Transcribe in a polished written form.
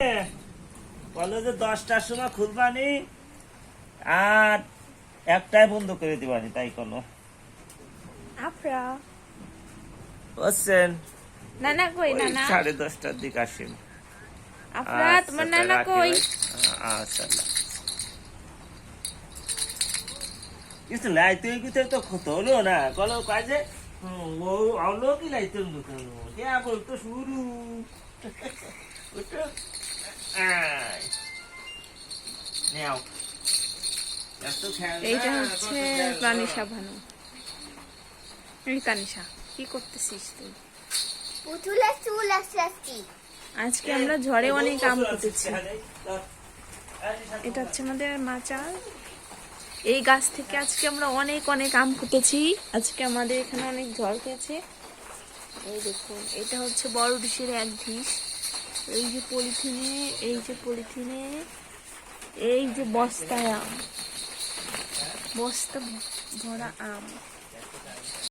বলো যে 10টার সময় খুলবানি আর 1টায় বন্ধ করে দিবানি, তাই কোনো আফরা বুঝছেন? নানা কই? নানা 10:30টার দিকে আসেন। আফরা তোমার নানা কই? আচ্ছা কিছু লাইতে গিয়ে তো কত হলো না কলো কাজে ও আলো কি লাইতে কে বলতো শুরু ওটা নাও এইটা হচ্ছে তানিশা ভানু। এই তানিশা কি করতেছিস তুই? পুতুলের চুল আসছে। আজকে আমরা ঝড়ে অনেক আম কুটেছি। এটা হচ্ছে আমাদের মাচা। এই গাছ থেকে আজকে আমরা অনেক অনেক আম কুটেছি। আজকে আমাদের এখানে অনেক ঝড় খেয়েছে। এই দেখুন, এটা হচ্ছে বড় ডিশের এক ডিশ। এই যে পলিথিনে, এই যে পলিথিনে, এই যে বস্তায় আম, বস্তা ভরা আম।